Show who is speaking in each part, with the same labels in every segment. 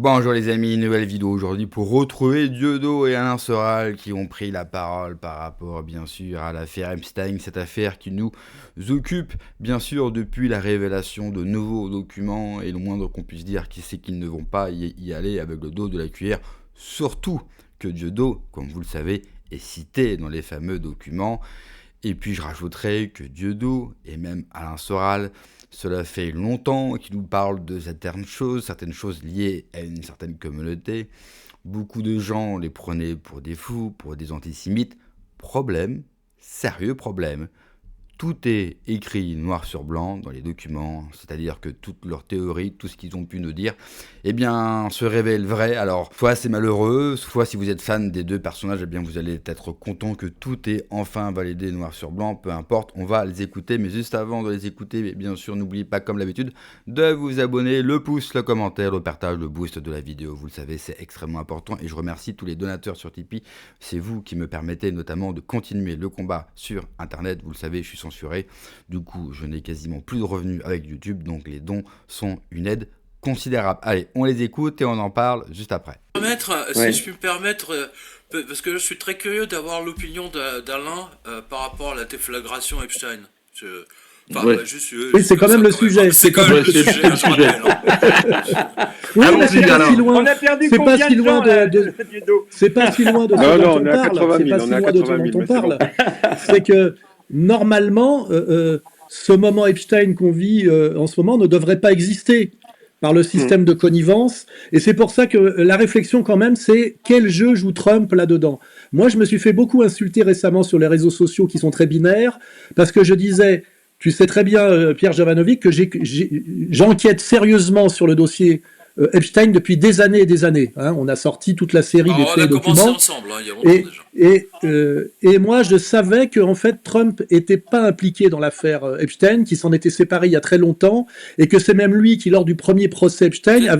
Speaker 1: Bonjour les amis, nouvelle vidéo aujourd'hui pour retrouver Dieudo et Alain Soral qui ont pris la parole par rapport bien sûr à l'affaire Epstein, cette affaire qui nous occupe bien sûr depuis la révélation de nouveaux documents et le moindre qu'on puisse dire c'est qu'ils ne vont pas y aller avec le dos de la cuillère, surtout que Dieudo, comme vous le savez, est cité dans les fameux documents. Et puis je rajouterai que Dieudo et même Alain Soral, cela fait longtemps qu'ils nous parlent de certaines choses liées à une certaine communauté. Beaucoup de gens les prenaient pour des fous, pour des antisémites. Problème, sérieux problème. Tout est écrit noir sur blanc dans les documents, c'est-à-dire que toutes leurs théories, tout ce qu'ils ont pu nous dire, eh bien, se révèle vrai. Alors, soit c'est malheureux, soit si vous êtes fan des deux personnages, eh bien, vous allez être content que tout est enfin validé noir sur blanc, peu importe, on va les écouter. Mais juste avant de les écouter, bien sûr, n'oubliez pas, comme d'habitude, de vous abonner, le pouce, le commentaire, le partage, le boost de la vidéo. Vous le savez, c'est extrêmement important et je remercie tous les donateurs sur Tipeee. C'est vous qui me permettez notamment de continuer le combat sur Internet. Vous le savez, je suis censuré. Du coup, je n'ai quasiment plus de revenus avec YouTube, donc les dons sont une aide considérable. Allez, on les écoute et on en parle juste après.
Speaker 2: Si je puis me permettre, parce que je suis très curieux d'avoir l'opinion d'Alain par rapport à la déflagration Epstein.
Speaker 3: Oui, c'est quand même le sujet.
Speaker 2: C'est quand même le sujet.
Speaker 3: Oui, mais c'est pas si loin.
Speaker 4: On a perdu
Speaker 3: C'est pas
Speaker 4: combien
Speaker 3: si
Speaker 4: de
Speaker 3: loin
Speaker 4: gens,
Speaker 3: de. C'est pas si loin de ce
Speaker 4: Non,
Speaker 3: dont
Speaker 4: non,
Speaker 3: on
Speaker 4: on est à
Speaker 3: parle.
Speaker 4: 80 000,
Speaker 3: C'est pas si
Speaker 4: on est à
Speaker 3: loin de ce
Speaker 4: 80 000,
Speaker 3: dont on
Speaker 4: mais c'est
Speaker 3: parle. C'est que normalement, ce moment Epstein qu'on vit en ce moment ne devrait pas exister par le système de connivence. Et c'est pour ça que la réflexion quand même, c'est quel jeu joue Trump là-dedans. Moi, je me suis fait beaucoup insulter récemment sur les réseaux sociaux qui sont très binaires, parce que je disais, tu sais très bien, Pierre Jovanovic, que j'enquête sérieusement sur le dossier Epstein depuis des années et des années. Hein. On a sorti toute la série des faits et documents.
Speaker 2: On a commencé ensemble, il y a longtemps déjà.
Speaker 3: Et moi, je savais que en fait, Trump était pas impliqué dans l'affaire Epstein, qu'il s'en était séparé il y a très longtemps, et que c'est même lui qui, lors du premier procès Epstein,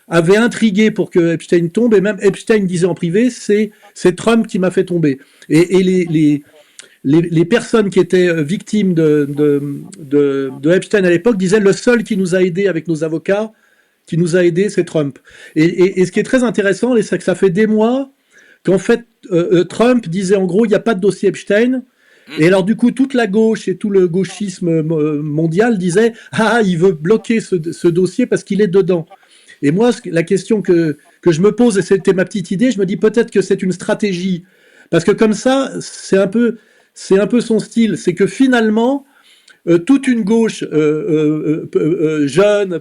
Speaker 3: avait intrigué pour que Epstein tombe, et même Epstein disait en privé, c'est Trump qui m'a fait tomber. Et les personnes qui étaient victimes de Epstein à l'époque disaient le seul qui nous a aidés avec nos avocats, qui nous a aidés, c'est Trump. Et ce qui est très intéressant, c'est que ça fait des mois qu'en fait, Trump disait en gros, il n'y a pas de dossier Epstein. Et alors du coup, toute la gauche et tout le gauchisme mondial disait « Ah, il veut bloquer ce dossier parce qu'il est dedans ». Et moi, la question que je me pose, et c'était ma petite idée, je me dis peut-être que c'est une stratégie. Parce que comme ça, c'est un peu son style. C'est que finalement, toute une gauche jeune,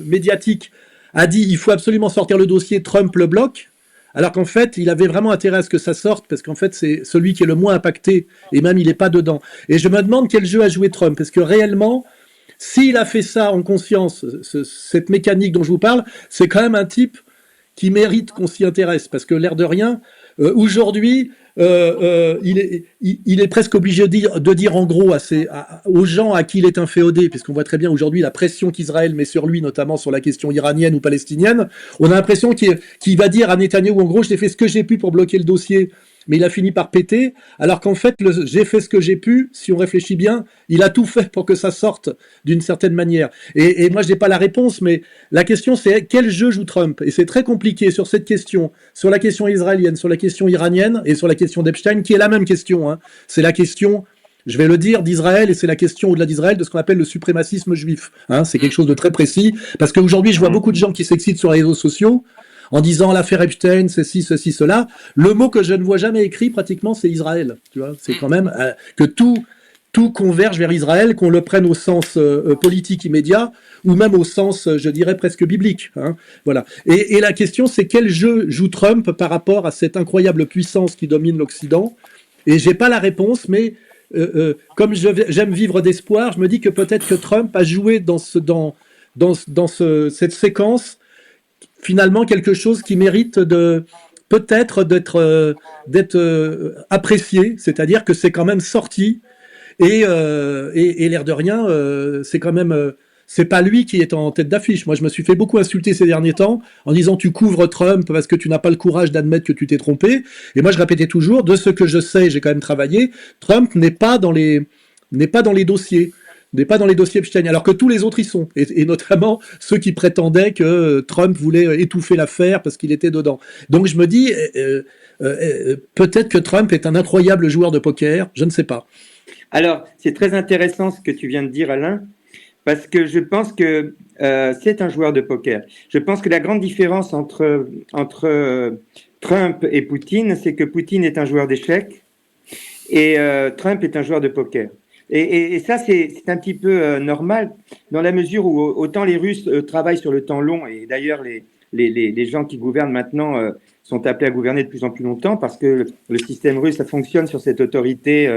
Speaker 3: médiatique, a dit il faut absolument sortir le dossier, Trump le bloque, alors qu'en fait, il avait vraiment intérêt à ce que ça sorte, parce qu'en fait, c'est celui qui est le moins impacté, et même il n'est pas dedans. Et je me demande quel jeu a joué Trump, parce que réellement, s'il a fait ça en conscience, cette mécanique dont je vous parle, c'est quand même un type qui mérite qu'on s'y intéresse, parce que l'air de rien, aujourd'hui, il est presque obligé de dire en gros aux gens à qui il est inféodé, puisqu'on voit très bien aujourd'hui la pression qu'Israël met sur lui, notamment sur la question iranienne ou palestinienne. On a l'impression qu'il va dire à Netanyahou en gros, j'ai fait ce que j'ai pu pour bloquer le dossier, mais il a fini par péter, alors qu'en fait, j'ai fait ce que j'ai pu, si on réfléchit bien, il a tout fait pour que ça sorte d'une certaine manière. Et moi, je n'ai pas la réponse, mais la question, c'est quel jeu joue Trump? Et c'est très compliqué sur cette question, sur la question israélienne, sur la question iranienne et sur la question d'Epstein, qui est la même question. Hein. C'est la question, je vais le dire, d'Israël, et c'est la question au-delà d'Israël de ce qu'on appelle le suprémacisme juif. Hein. C'est quelque chose de très précis, parce qu'aujourd'hui, je vois beaucoup de gens qui s'excitent sur les réseaux sociaux, en disant l'affaire Epstein, ceci, cela. Le mot que je ne vois jamais écrit, pratiquement, c'est Israël. Tu vois, c'est quand même que tout converge vers Israël, qu'on le prenne au sens politique immédiat, ou même au sens, je dirais, presque biblique. Hein. Voilà. Et la question, c'est quel jeu joue Trump par rapport à cette incroyable puissance qui domine l'Occident? Et j'ai pas la réponse, mais comme j'aime vivre d'espoir, je me dis que peut-être que Trump a joué dans cette séquence finalement quelque chose qui mérite peut-être d'être apprécié, c'est-à-dire que c'est quand même sorti et l'air de rien, c'est quand même c'est pas lui qui est en tête d'affiche. Moi, je me suis fait beaucoup insulter ces derniers temps en disant tu couvres Trump parce que tu n'as pas le courage d'admettre que tu t'es trompé. Et moi, je répétais toujours, de ce que je sais, j'ai quand même travaillé, Trump n'est pas dans les dossiers. n'est pas dans les dossiers Epstein, alors que tous les autres y sont, et notamment ceux qui prétendaient que Trump voulait étouffer l'affaire parce qu'il était dedans. Donc je me dis, peut-être que Trump est un incroyable joueur de poker, je ne sais pas.
Speaker 4: Alors, c'est très intéressant ce que tu viens de dire, Alain, parce que je pense que c'est un joueur de poker. Je pense que la grande différence entre Trump et Poutine, c'est que Poutine est un joueur d'échecs et Trump est un joueur de poker. Et ça, c'est un petit peu normal, dans la mesure où autant les Russes travaillent sur le temps long, et d'ailleurs les gens qui gouvernent maintenant sont appelés à gouverner de plus en plus longtemps, parce que le système russe, ça fonctionne sur cette autorité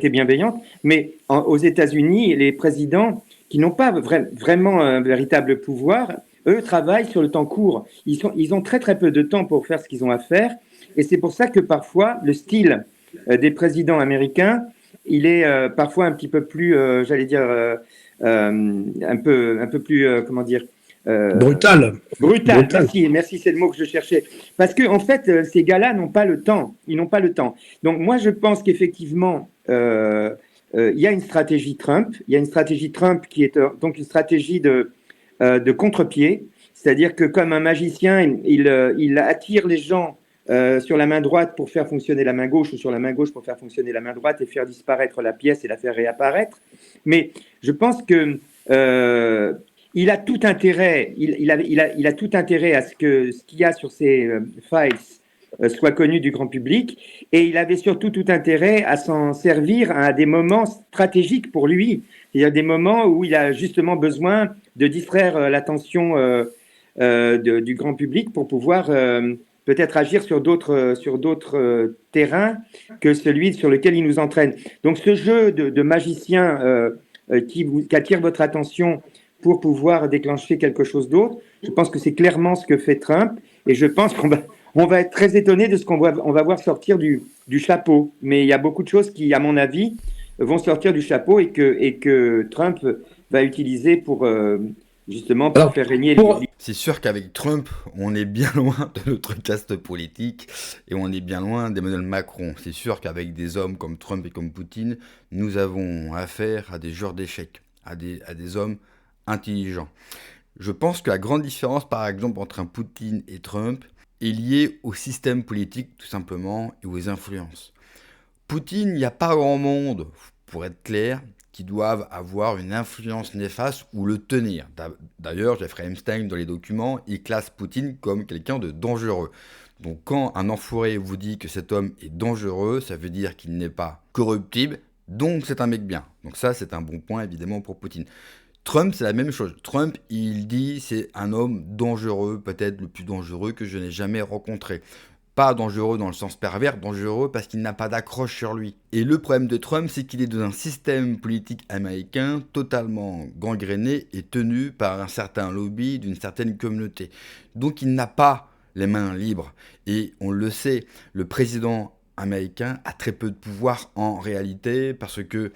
Speaker 4: bienveillante. Mais aux États-Unis, les présidents qui n'ont pas vraiment un véritable pouvoir, eux travaillent sur le temps court. Ils ont très très peu de temps pour faire ce qu'ils ont à faire, et c'est pour ça que parfois le style des présidents américains, il est parfois un petit peu plus, j'allais dire, un peu plus, comment dire,
Speaker 3: Brutal.
Speaker 4: Merci, c'est le mot que je cherchais. Parce que en fait, ces gars-là n'ont pas le temps. Ils n'ont pas le temps. Donc moi, je pense qu'effectivement, il y a une stratégie Trump. Il y a une stratégie Trump qui est donc une stratégie de contre-pied. C'est-à-dire que comme un magicien, il attire les gens sur la main droite pour faire fonctionner la main gauche, ou sur la main gauche pour faire fonctionner la main droite et faire disparaître la pièce et la faire réapparaître. Mais je pense que il a tout intérêt, il a tout intérêt à ce qu'il y a sur ces files soit connu du grand public, et il avait surtout tout intérêt à s'en servir à des moments stratégiques pour lui. Il y a des moments où il a justement besoin de distraire l'attention du grand public pour pouvoir peut-être agir sur d'autres terrains que celui sur lequel il nous entraîne. Donc ce jeu de magicien qui attire votre attention pour pouvoir déclencher quelque chose d'autre, je pense que c'est clairement ce que fait Trump, et je pense qu'on va être très étonné de ce qu'on va voir sortir du chapeau. Mais il y a beaucoup de choses qui, à mon avis, vont sortir du chapeau et que Trump va utiliser pour justement pour faire régner les...
Speaker 1: C'est sûr qu'avec Trump, on est bien loin de notre caste politique et on est bien loin d'Emmanuel Macron. C'est sûr qu'avec des hommes comme Trump et comme Poutine, nous avons affaire à des joueurs d'échecs, à des hommes intelligents. Je pense que la grande différence, par exemple, entre un Poutine et Trump est liée au système politique, tout simplement, et aux influences. Poutine, il n'y a pas grand monde, pour être clair, qui doivent avoir une influence néfaste ou le tenir. D'ailleurs, Jeffrey Epstein, dans les documents, il classe Poutine comme quelqu'un de dangereux. Donc quand un enfoiré vous dit que cet homme est dangereux, ça veut dire qu'il n'est pas corruptible, donc c'est un mec bien. Donc ça, c'est un bon point, évidemment, pour Poutine. Trump, c'est la même chose. Trump, il dit c'est un homme dangereux, peut-être le plus dangereux que je n'ai jamais rencontré. Pas dangereux dans le sens pervers, dangereux parce qu'il n'a pas d'accroche sur lui. Et le problème de Trump, c'est qu'il est dans un système politique américain totalement gangréné et tenu par un certain lobby d'une certaine communauté. Donc il n'a pas les mains libres. Et on le sait, le président américain a très peu de pouvoir en réalité parce que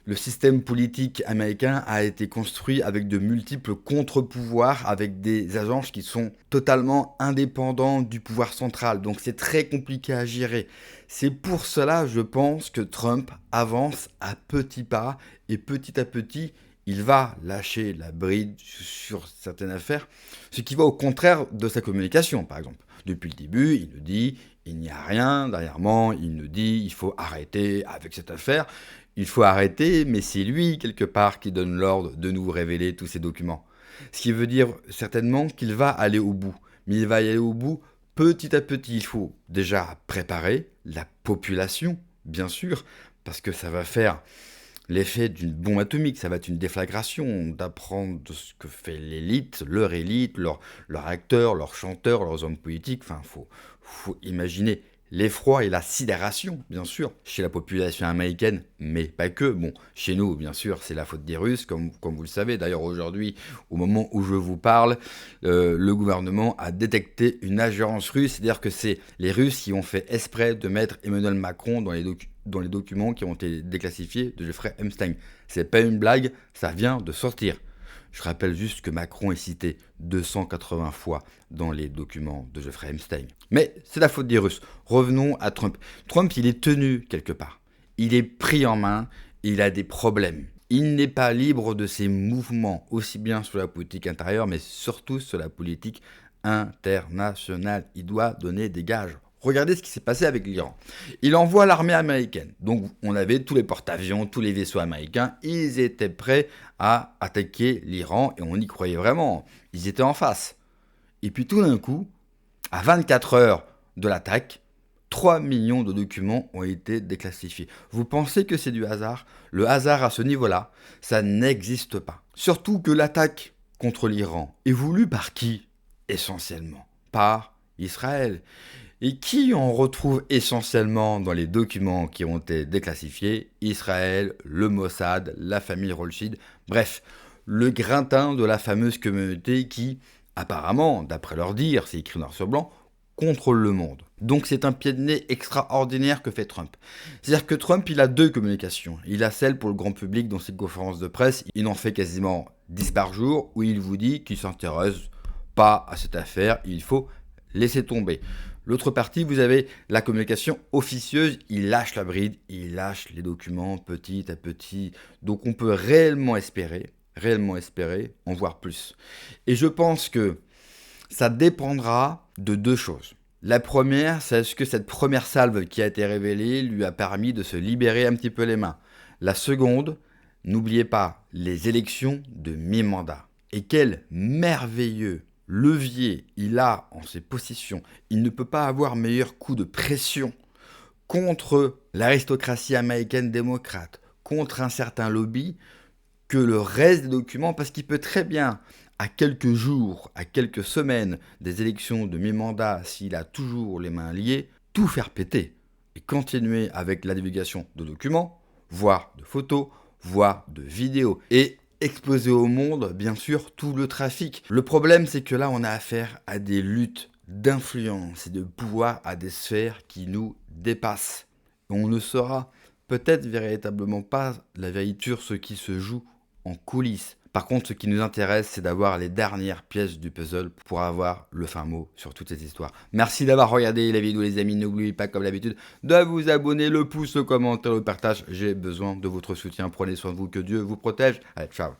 Speaker 1: le système politique américain a été construit avec de multiples contre-pouvoirs, avec des agences qui sont totalement indépendants du pouvoir central. Donc c'est très compliqué à gérer. C'est pour cela, je pense, que Trump avance à petits pas et petit à petit, il va lâcher la bride sur certaines affaires, ce qui va au contraire de sa communication, par exemple. Depuis le début, il nous dit, il n'y a rien, dernièrement, il nous dit, il faut arrêter avec cette affaire. Il faut arrêter, mais c'est lui, quelque part, qui donne l'ordre de nous révéler tous ces documents. Ce qui veut dire certainement qu'il va aller au bout. Mais il va y aller au bout petit à petit. Il faut déjà préparer la population, bien sûr, parce que ça va faire l'effet d'une bombe atomique. Ça va être une déflagration d'apprendre de ce que fait l'élite, leurs acteurs, leurs chanteurs, leurs hommes politiques. Enfin, faut imaginer l'effroi et la sidération, bien sûr, chez la population américaine, mais pas que. Bon, chez nous, bien sûr, c'est la faute des Russes, comme vous le savez. D'ailleurs, aujourd'hui, au moment où je vous parle, le gouvernement a détecté une ingérence russe, c'est-à-dire que c'est les Russes qui ont fait exprès de mettre Emmanuel Macron dans les documents qui ont été déclassifiés de Jeffrey Epstein. C'est pas une blague, ça vient de sortir. Je rappelle juste que Macron est cité 280 fois dans les documents de Jeffrey Epstein. Mais c'est la faute des Russes. Revenons à Trump. Trump, il est tenu quelque part. Il est pris en main et il a des problèmes. Il n'est pas libre de ses mouvements, aussi bien sur la politique intérieure, mais surtout sur la politique internationale. Il doit donner des gages. Regardez ce qui s'est passé avec l'Iran. Il envoie l'armée américaine. Donc on avait tous les porte-avions, tous les vaisseaux américains. Ils étaient prêts à attaquer l'Iran et on y croyait vraiment. Ils étaient en face. Et puis tout d'un coup, à 24 heures de l'attaque, 3 millions de documents ont été déclassifiés. Vous pensez que c'est du hasard? Le hasard à ce niveau-là, ça n'existe pas. Surtout que l'attaque contre l'Iran est voulue par qui? Essentiellement par Israël. Et qui on retrouve essentiellement dans les documents qui ont été déclassifiés? Israël, le Mossad, la famille Rothschild, bref, le gratin de la fameuse communauté qui, apparemment, d'après leur dire, c'est écrit noir sur blanc, contrôle le monde. Donc c'est un pied de nez extraordinaire que fait Trump. C'est-à-dire que Trump, il a deux communications. Il a celle pour le grand public dans ses conférences de presse. Il en fait quasiment 10 par jour où il vous dit qu'il ne s'intéresse pas à cette affaire. Il faut laisser tomber. L'autre partie, vous avez la communication officieuse. Il lâche la bride, il lâche les documents petit à petit. Donc on peut réellement espérer en voir plus. Et je pense que ça dépendra de deux choses. La première, c'est est-ce que cette première salve qui a été révélée lui a permis de se libérer un petit peu les mains. La seconde, n'oubliez pas les élections de mi-mandat. Et quel merveilleux levier il a en ses possessions. Il ne peut pas avoir meilleur coup de pression contre l'aristocratie américaine démocrate, contre un certain lobby, que le reste des documents, parce qu'il peut très bien, à quelques jours, à quelques semaines des élections de mi-mandat, s'il a toujours les mains liées, tout faire péter et continuer avec la divulgation de documents, voire de photos, voire de vidéos, et exposer au monde, bien sûr, tout le trafic. Le problème, c'est que là, on a affaire à des luttes d'influence et de pouvoir à des sphères qui nous dépassent. On ne saura peut-être véritablement pas la vérité sur ce qui se joue en coulisses. Par contre, ce qui nous intéresse, c'est d'avoir les dernières pièces du puzzle pour avoir le fin mot sur toute cette histoire. Merci d'avoir regardé la vidéo, les amis. N'oubliez pas, comme d'habitude, de vous abonner, le pouce, le commentaire, le partage. J'ai besoin de votre soutien. Prenez soin de vous, que Dieu vous protège. Allez, ciao.